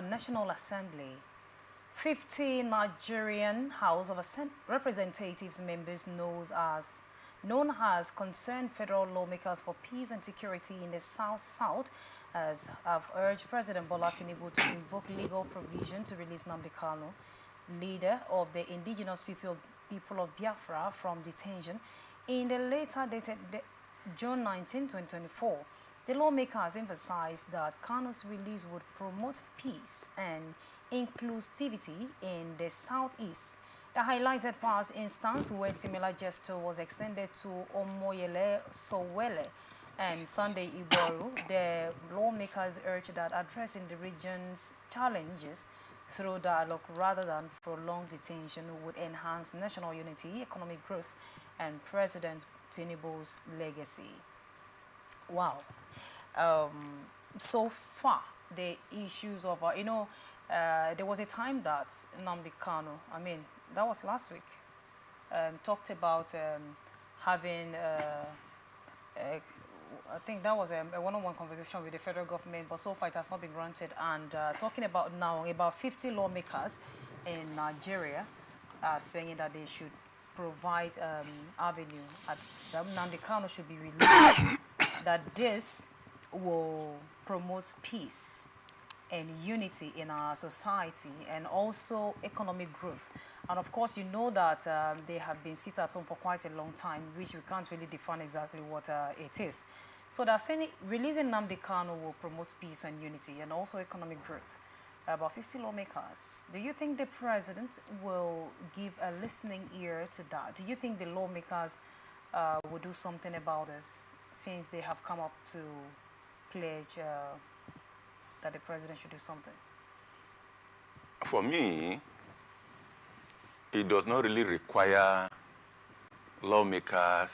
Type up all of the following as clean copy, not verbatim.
National Assembly. 50 Nigerian House of Representatives members known as Concerned Federal Lawmakers for Peace and Security in the South have urged President Bola Tinubu to invoke legal provision to release Nnamdi Kanu, leader of the Indigenous People of Biafra, from detention. In the later dated June 19, 2024, the lawmakers emphasized that Kanu's release would promote peace and inclusivity in the Southeast. The highlighted past instance where similar gesture was extended to Omoyele Sowore and Sunday Igboru. The lawmakers urged that addressing the region's challenges through dialogue rather than prolonged detention would enhance national unity, economic growth, and President Tinubu's legacy. Wow. So far, the issues of, there was a time that Nnamdi Kanu, that was last week, talked about having, I think that was a one-on-one conversation with the federal government, but so far it has not been granted. And talking about now, about 50 lawmakers in Nigeria are saying that they should provide avenue, that Nnamdi Kanu should be released, that this will promote peace and unity in our society and also economic growth. And of course, you know that they have been sit at home for quite a long time, which we can't really define exactly what it is. So they're saying releasing Nnamdi Kanu will promote peace and unity and also economic growth. About 50 lawmakers. Do you think the president will give a listening ear to that? Do you think the lawmakers will do something about this, since they have come up to pledge that the president should do something? For me, it does not really require lawmakers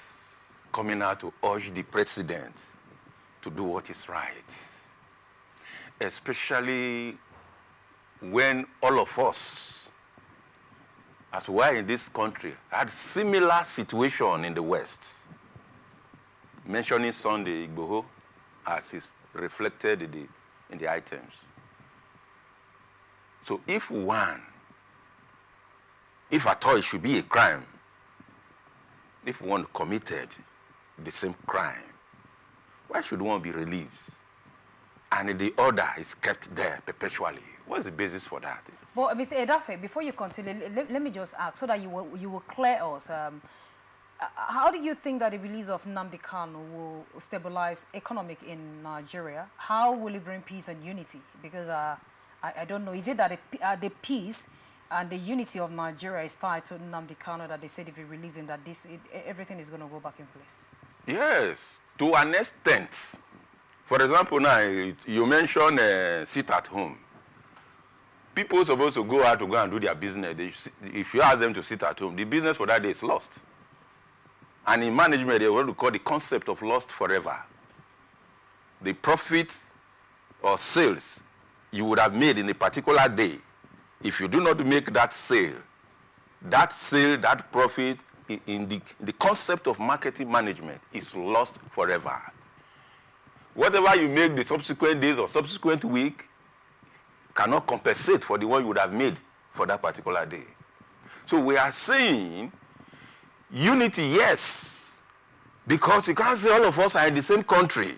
coming out to urge the president to do what is right, especially when all of us, as we are in this country, had similar situation in the West. Mentioning Sunday Igboho as is reflected in the items. So if at all it should be a crime, if one committed the same crime, why should one be released? And the order is kept there perpetually. What's the basis for that? But Mr. Edafe, before you continue, let me just ask so that you will clear us. How do you think that the release of Nnamdi Kanu will stabilize economic in Nigeria? How will it bring peace and unity? Because I don't know. Is it that the peace and the unity of Nigeria is tied to Nnamdi Kanu, that they said if you release him, that everything is going to go back in place? Yes, to an extent. For example, now you mentioned sit at home. People are supposed to go out to go and do their business. If you ask them to sit at home, the business for that day is lost. And in management, they want to call the concept of lost forever. The profit or sales you would have made in a particular day, if you do not make that sale, that profit in the concept of marketing management is lost forever. Whatever you make the subsequent days or subsequent week cannot compensate for the one you would have made for that particular day. So we are saying unity, yes, because you can't say all of us are in the same country.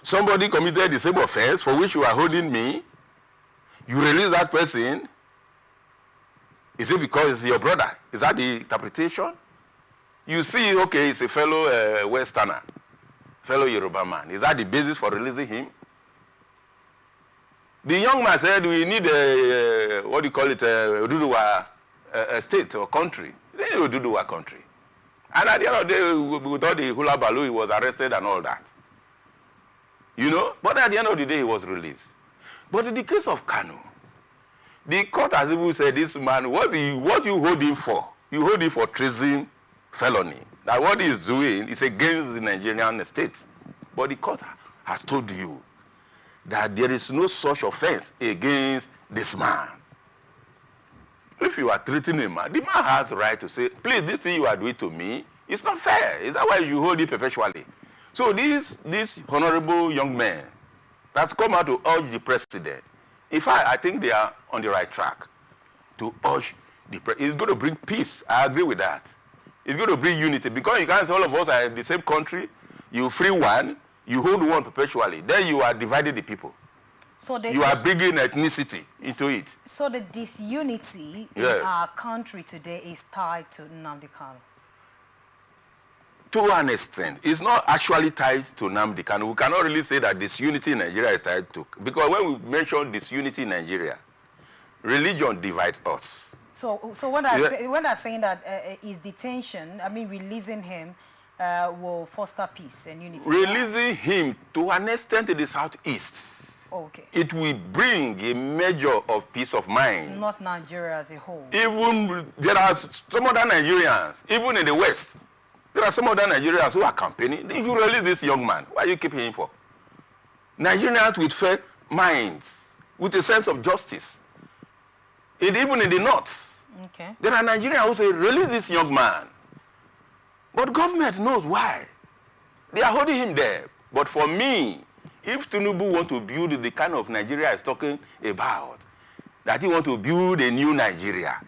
Somebody committed the same offense for which you are holding me. You release that person. Is it because it's your brother? Is that the interpretation? You see, okay, it's a fellow Westerner, fellow Yoruba man. Is that the basis for releasing him? The young man said, we need a, what do you call it, a state or country. Then you do a country. And at the end of the day, with all the hula baloo, he was arrested and all that. You know? But at the end of the day, he was released. But in the case of Kanu, the court has even said, this man, what you hold him for? You hold him for treason, felony. That what he is doing is against the Nigerian state. But the court has told you that there is no such offense against this man. If you are treating him, the man has the right to say, please, this thing you are doing to me, it's not fair. Is that why you hold it perpetually? So this honorable young man that's come out to urge the president In fact, I think they are on the right track to urge the it's going to bring peace. I agree with that. It's going to bring unity, because you can't say all of us are in the same country. You free one, you hold one perpetually. Then you are dividing the people. So you are bringing ethnicity into it. So the disunity in our country today is tied to Nnamdi Kanu. To an extent, it's not actually tied to Nnamdi Kanu. We cannot really say that disunity in Nigeria is tied to, because when we mention disunity in Nigeria, religion divides us. So when they're saying that his detention, I mean releasing him, will foster peace and unity. Releasing him to an extent in the southeast. Okay. It will bring a measure of peace of mind. Not Nigeria as a whole. Even there are some other Nigerians, even in the West, there are some other Nigerians who are campaigning. If you release this young man, why are you keeping him for? Nigerians with fair minds, with a sense of justice. Even in the North, there are Nigerians who say, release this young man. But government knows why. They are holding him there. But for me, if Tinubu wants to build the kind of Nigeria he's talking about, that he wants to build a new Nigeria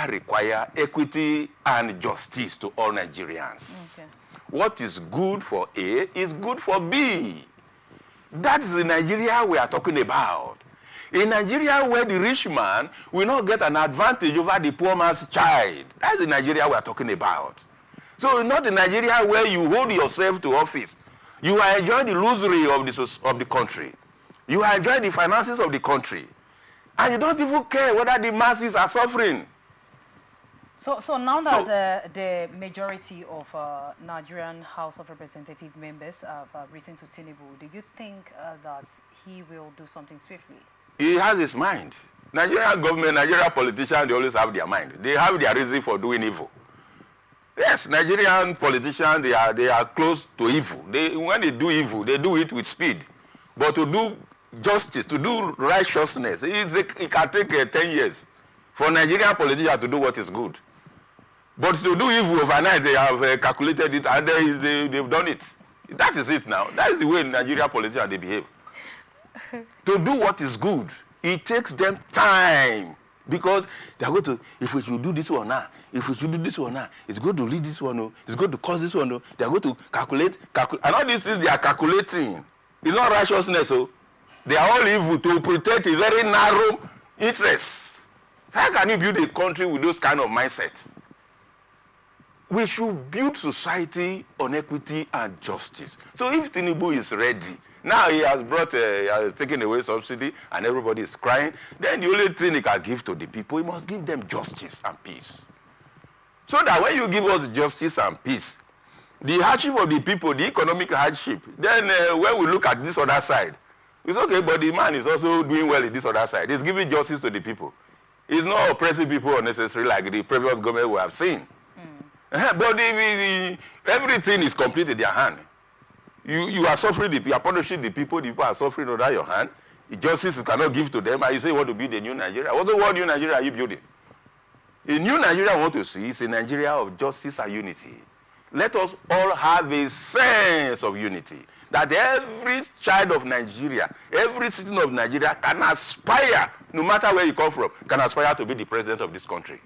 requires equity and justice to all Nigerians. What is good for A is good for B. That is the Nigeria we are talking about. A Nigeria where the rich man will not get an advantage over the poor man's child. That's the Nigeria we are talking about. So not a Nigeria where you hold yourself to office. You are enjoying the luxury of the country. You are enjoying the finances of the country. And you don't even care whether the masses are suffering. So now that the majority of Nigerian House of Representatives members have written to Tinubu, do you think that he will do something swiftly? He has his mind. Nigerian government, Nigerian politicians, they always have their mind. They have their reason for doing evil. Yes, Nigerian politicians, they are close to evil. When they do evil, they do it with speed. But to do justice, to do righteousness, it can take 10 years for Nigerian politicians to do what is good. But to do evil overnight, they have calculated it and they've done it. That is it now. That is the way Nigerian politicians, they behave. To do what is good, it takes them time. Because they are going to, if we should do this one now, if we should do this one now, it's going to lead this one, it's going to cause this one. They are going to calculate. And all these things they are calculating. It's not righteousness. So they are all evil to protect a very narrow interest. So how can you build a country with those kind of mindset? We should build society on equity and justice. So if Tinubu is ready, now he has taken away subsidy and everybody is crying, then the only thing he can give to the people, he must give them justice and peace. So that when you give us justice and peace, the hardship of the people, the economic hardship, then when we look at this other side, it's okay, but the man is also doing well in this other side. He's giving justice to the people. He's not oppressing people unnecessarily like the previous government we have seen. But everything is complete in their hand. You are suffering, you are punishing the people are suffering under your hand. The justice you cannot give to them, and you say you want to build a new Nigeria. What new Nigeria are you building? A new Nigeria I want to see is a Nigeria of justice and unity. Let us all have a sense of unity. That every child of Nigeria, every citizen of Nigeria can aspire, no matter where you come from, can aspire to be the president of this country.